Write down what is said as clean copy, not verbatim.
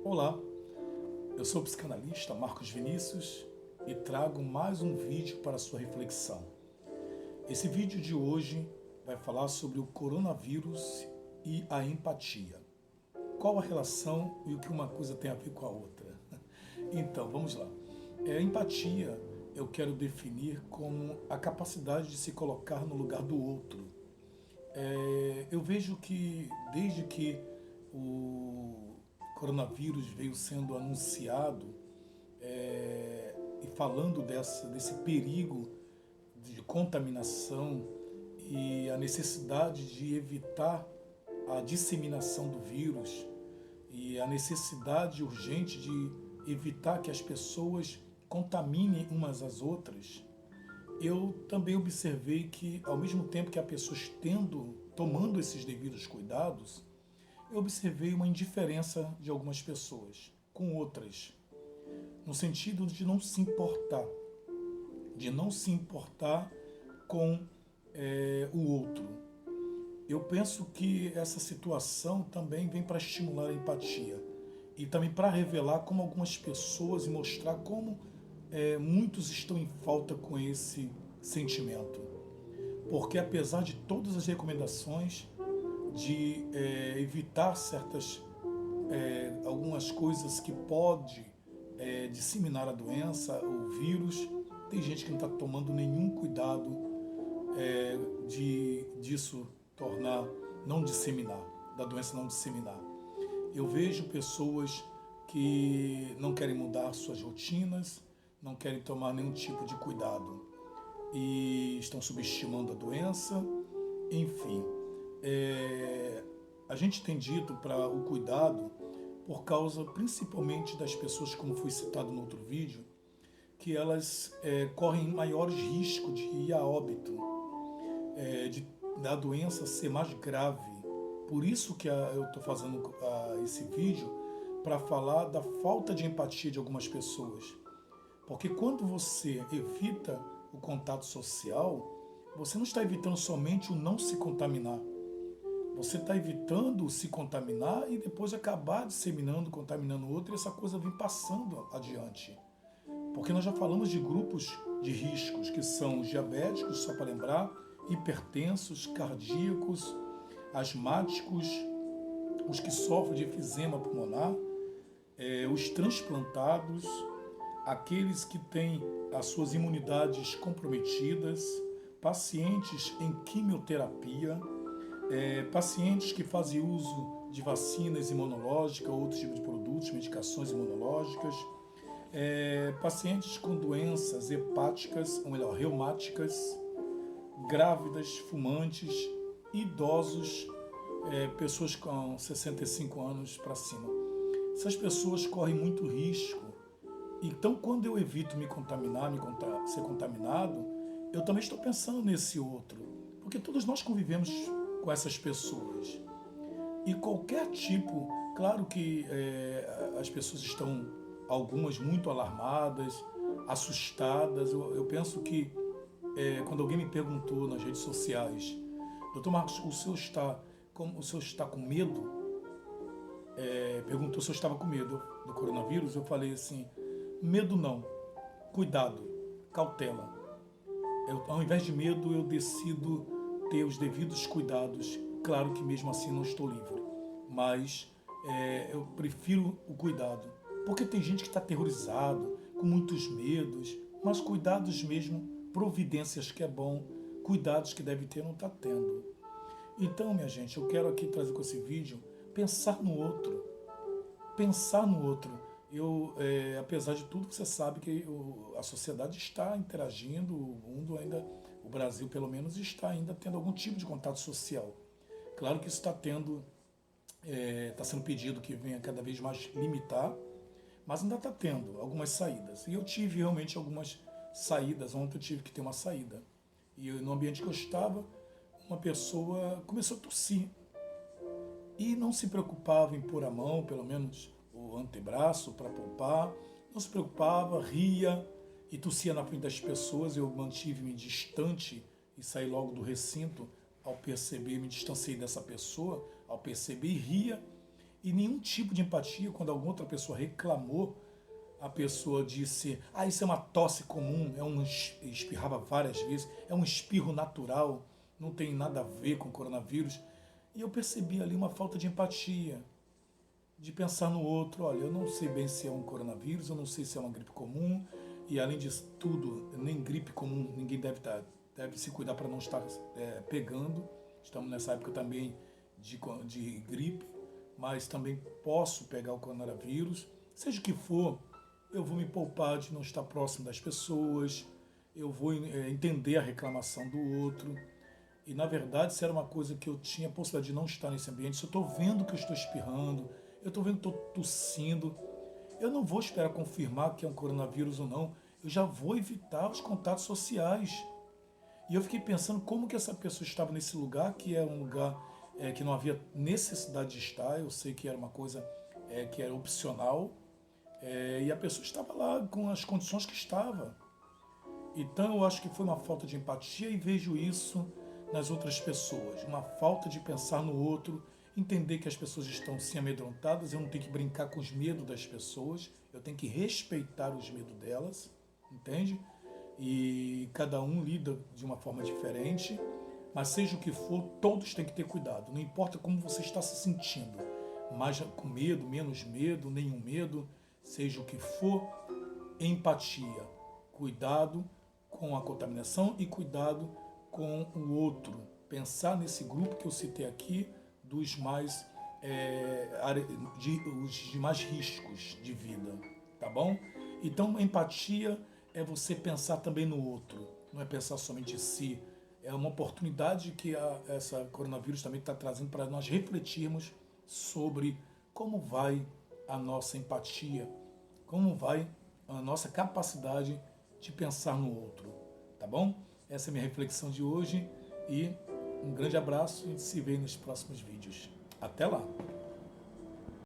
Olá, eu sou o psicanalista Marcos Vinícius e trago mais um vídeo para a sua reflexão. Esse vídeo de hoje vai falar sobre o coronavírus e a empatia. Qual a relação e o que uma coisa tem a ver com a outra? Então, vamos lá. A empatia eu quero definir como a capacidade de se colocar no lugar do outro. Eu vejo que desde que o coronavírus veio sendo anunciado e falando desse perigo de contaminação e a necessidade de evitar a disseminação do vírus e a necessidade urgente de evitar que as pessoas contaminem umas às outras, eu também observei que, ao mesmo tempo que as pessoas tomando esses devidos cuidados, eu observei uma indiferença de algumas pessoas com outras, no sentido de não se importar com o outro. Eu penso que essa situação também vem para estimular a empatia e também para revelar como algumas pessoas e mostrar como muitos estão em falta com esse sentimento. Porque apesar de todas as recomendações de evitar algumas coisas que pode disseminar a doença, o vírus, tem gente que não está tomando nenhum cuidado disso tornar, não disseminar, da doença não disseminar. Eu vejo pessoas que não querem mudar suas rotinas, não querem tomar nenhum tipo de cuidado e estão subestimando a doença, enfim. A gente tem dito para o cuidado por causa principalmente das pessoas, como foi citado no outro vídeo, que elas correm maiores riscos de ir a óbito, da doença ser mais grave. Por isso que eu estou fazendo esse vídeo, para falar da falta de empatia de algumas pessoas. Porque quando você evita o contato social, você não está evitando somente o não se contaminar. Você está evitando se contaminar e depois acabar disseminando, contaminando o outro, e essa coisa vem passando adiante. Porque nós já falamos de grupos de riscos, que são os diabéticos, só para lembrar, hipertensos, cardíacos, asmáticos, os que sofrem de efizema pulmonar, os transplantados, aqueles que têm as suas imunidades comprometidas, pacientes em quimioterapia, pacientes que fazem uso de vacinas imunológicas ou outros tipos de produtos, medicações imunológicas, pacientes com doenças hepáticas, ou melhor, reumáticas, grávidas, fumantes, idosos, pessoas com 65 anos para cima. Essas pessoas correm muito risco. Então, quando eu evito me contaminar, ser contaminado, eu também estou pensando nesse outro. Porque todos nós convivemos com essas pessoas. E qualquer tipo, claro que as pessoas estão, algumas muito alarmadas, assustadas. Eu penso que quando alguém me perguntou nas redes sociais, Dr. Marcos, o senhor está com medo? Perguntou se eu estava com medo do coronavírus. Eu falei assim, medo não, cuidado, cautela. Ao invés de medo, eu decido ter os devidos cuidados. Claro que mesmo assim não estou livre, mas eu prefiro o cuidado. Porque tem gente que está aterrorizado, com muitos medos, mas cuidados mesmo, providências que é bom, cuidados que deve ter, não está tendo. Então, minha gente, eu quero aqui trazer com esse vídeo, pensar no outro. Pensar no outro. Apesar de tudo, você sabe que a sociedade está interagindo, o mundo ainda, o Brasil pelo menos, está ainda tendo algum tipo de contato social. Claro que isso está sendo pedido que venha cada vez mais limitar, mas ainda está tendo algumas saídas. E eu tive realmente algumas saídas. Ontem eu tive que ter uma saída. E no ambiente que eu estava, uma pessoa começou a tossir. E não se preocupava em pôr a mão, pelo menos o antebraço, para poupar. Não se preocupava, ria e tossia na frente das pessoas. Eu mantive-me distante e saí logo do recinto. Ao perceber, me distanciei dessa pessoa, ao perceber, ria E nenhum tipo de empatia quando alguma outra pessoa reclamou, a pessoa disse, isso é uma tosse comum, espirrava várias vezes, é um espirro natural, não tem nada a ver com coronavírus. E eu percebi ali uma falta de empatia, de pensar no outro. Olha, eu não sei bem se é um coronavírus, eu não sei se é uma gripe comum, e além disso tudo, nem gripe comum ninguém deve se cuidar para não estar pegando. Estamos nessa época também de gripe, mas também posso pegar o coronavírus. Seja o que for, eu vou me poupar de não estar próximo das pessoas, eu vou entender a reclamação do outro. E na verdade, se era uma coisa que eu tinha a possibilidade de não estar nesse ambiente, se eu estou vendo que eu estou espirrando, eu estou vendo que estou tossindo, eu não vou esperar confirmar que é um coronavírus ou não, eu já vou evitar os contatos sociais. E eu fiquei pensando como que essa pessoa estava nesse lugar, que é um lugar que não havia necessidade de estar, eu sei que era uma coisa que era opcional, e a pessoa estava lá com as condições que estava. Então eu acho que foi uma falta de empatia e vejo isso nas outras pessoas. Uma falta de pensar no outro, entender que as pessoas estão sim amedrontadas, eu não tenho que brincar com os medos das pessoas, eu tenho que respeitar os medos delas, entende? E cada um lida de uma forma diferente, mas seja o que for, todos têm que ter cuidado. Não importa como você está se sentindo, mais com medo, menos medo, nenhum medo, seja o que for, empatia, cuidado com a contaminação e cuidado com o outro. Pensar nesse grupo que eu citei aqui, dos mais os de mais riscos de vida, tá bom? Então, empatia é você pensar também no outro, não é pensar somente em si. É uma oportunidade que essa coronavírus também está trazendo para nós refletirmos sobre como vai a nossa empatia, como vai a nossa capacidade de pensar no outro, tá bom? Essa é a minha reflexão de hoje e um grande abraço e a gente se vê nos próximos vídeos. Até lá!